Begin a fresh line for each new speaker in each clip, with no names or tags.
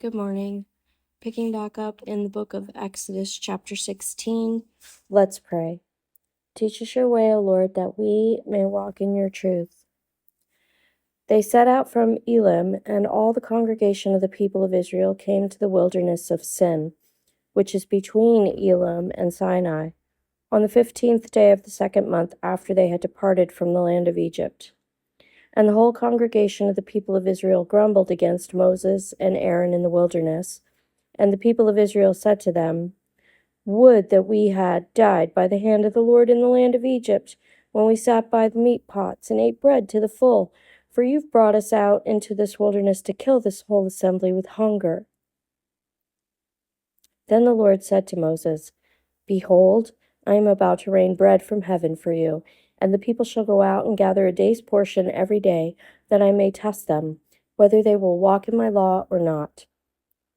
Good morning. Picking back up in the book of Exodus, chapter 16, let's pray. Teach us your way, O Lord, that we may walk in your truth. They set out from Elim, and all the congregation of the people of Israel came to the wilderness of Sin, which is between Elim and Sinai, on the 15th day of the second month after they had departed from the land of Egypt. And the whole congregation of the people of Israel grumbled against Moses and Aaron in the wilderness. And the people of Israel said to them, Would that we had died by the hand of the Lord in the land of Egypt, when we sat by the meat pots and ate bread to the full, for you've brought us out into this wilderness to kill this whole assembly with hunger. Then the Lord said to Moses, Behold, I am about to rain bread from heaven for you, and the people shall go out and gather a day's portion every day, that I may test them, whether they will walk in my law or not.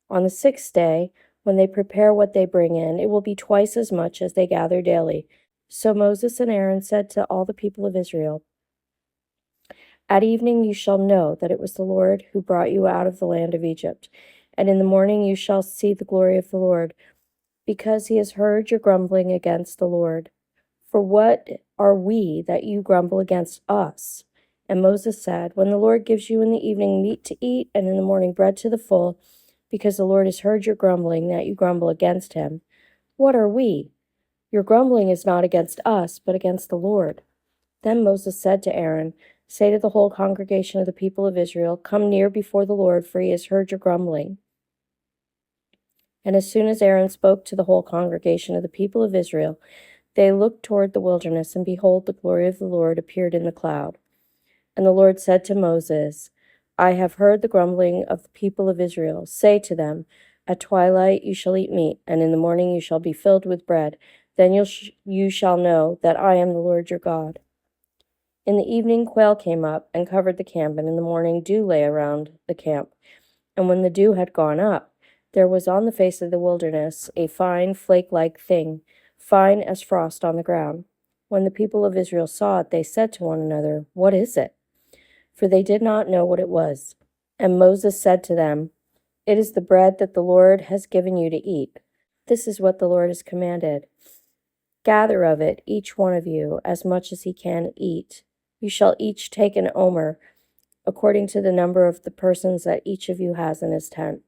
On the 6th day, when they prepare what they bring in, it will be twice as much as they gather daily. So Moses and Aaron said to all the people of Israel, At evening you shall know that it was the Lord who brought you out of the land of Egypt, and in the morning you shall see the glory of the Lord, because he has heard your grumbling against the Lord. For what are we that you grumble against us? And Moses said, When the Lord gives you in the evening meat to eat, and in the morning bread to the full, because the Lord has heard your grumbling, that you grumble against him, what are we? Your grumbling is not against us, but against the Lord. Then Moses said to Aaron, Say to the whole congregation of the people of Israel, Come near before the Lord, for he has heard your grumbling. And as soon as Aaron spoke to the whole congregation of the people of Israel, they looked toward the wilderness, and behold, the glory of the Lord appeared in the cloud. And the Lord said to Moses, I have heard the grumbling of the people of Israel. Say to them, At twilight you shall eat meat, and in the morning you shall be filled with bread. Then you shall know that I am the Lord your God. In the evening quail came up and covered the camp, and in the morning dew lay around the camp. And when the dew had gone up, there was on the face of the wilderness a fine flake-like thing, fine as frost on the ground. When the people of Israel saw it, they said to one another, What is it? For they did not know what it was. And Moses said to them, It is the bread that the Lord has given you to eat. This is what the Lord has commanded. Gather of it, each one of you, as much as he can eat. You shall each take an omer, according to the number of the persons that each of you has in his tent.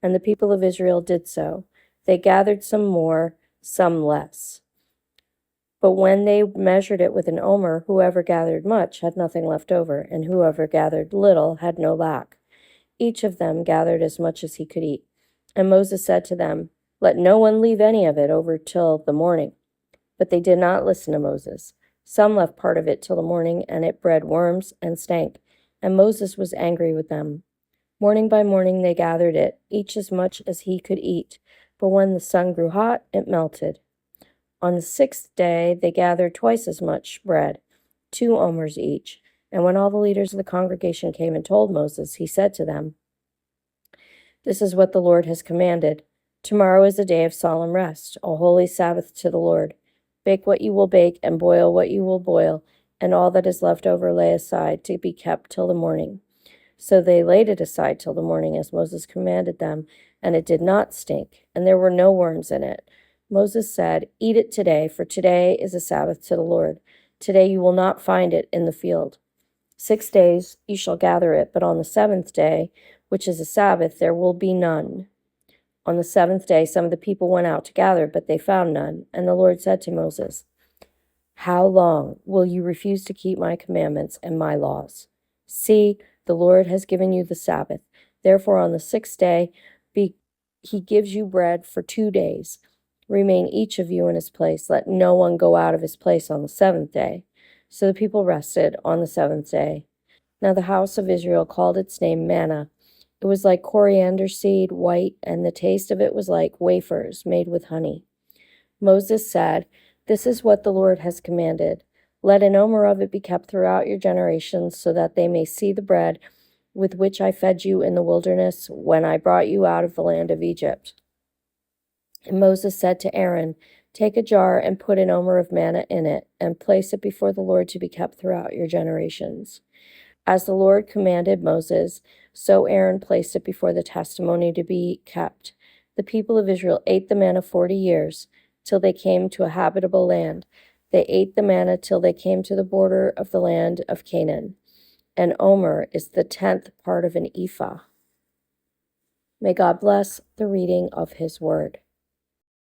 And the people of Israel did so. They gathered some more, some less. But when they measured it with an omer, whoever gathered much had nothing left over, and whoever gathered little had no lack. Each of them gathered as much as he could eat. And Moses said to them, Let no one leave any of it over till the morning. But they did not listen to Moses. Some left part of it till the morning, and it bred worms and stank. And Moses was angry with them. Morning by morning they gathered it, each as much as he could eat. But when the sun grew hot, it melted. On the 6th day they gathered twice as much bread, 2 omers each. And when all the leaders of the congregation came and told Moses, he said to them, This is what the Lord has commanded. Tomorrow is a day of solemn rest, a holy Sabbath to the Lord. Bake what you will bake, and boil what you will boil, and all that is left over lay aside to be kept till the morning. So they laid it aside till the morning, as Moses commanded them, and it did not stink, and there were no worms in it. Moses said, Eat it today, for today is a Sabbath to the Lord. Today you will not find it in the field. 6 days you shall gather it, but on the 7th day, which is a Sabbath, there will be none. On the 7th day some of the people went out to gather, but they found none. And the Lord said to Moses, How long will you refuse to keep my commandments and my laws? See, the Lord has given you the Sabbath. Therefore on the 6th day he gives you bread for 2 days. Remain each of you in his place. Let no one go out of his place on the 7th day. So the people rested on the 7th day. Now the house of Israel called its name manna. It was like coriander seed, white, and the taste of it was like wafers made with honey. Moses said, This is what the Lord has commanded. Let an omer of it be kept throughout your generations, so that they may see the bread with which I fed you in the wilderness when I brought you out of the land of Egypt. And Moses said to Aaron, Take a jar and put an omer of manna in it, and place it before the Lord to be kept throughout your generations. As the Lord commanded Moses, so Aaron placed it before the testimony to be kept. The people of Israel ate the manna 40 years, till they came to a habitable land. They ate the manna till they came to the border of the land of Canaan. An omer is the 10th part of an ephah. May God bless the reading of his word.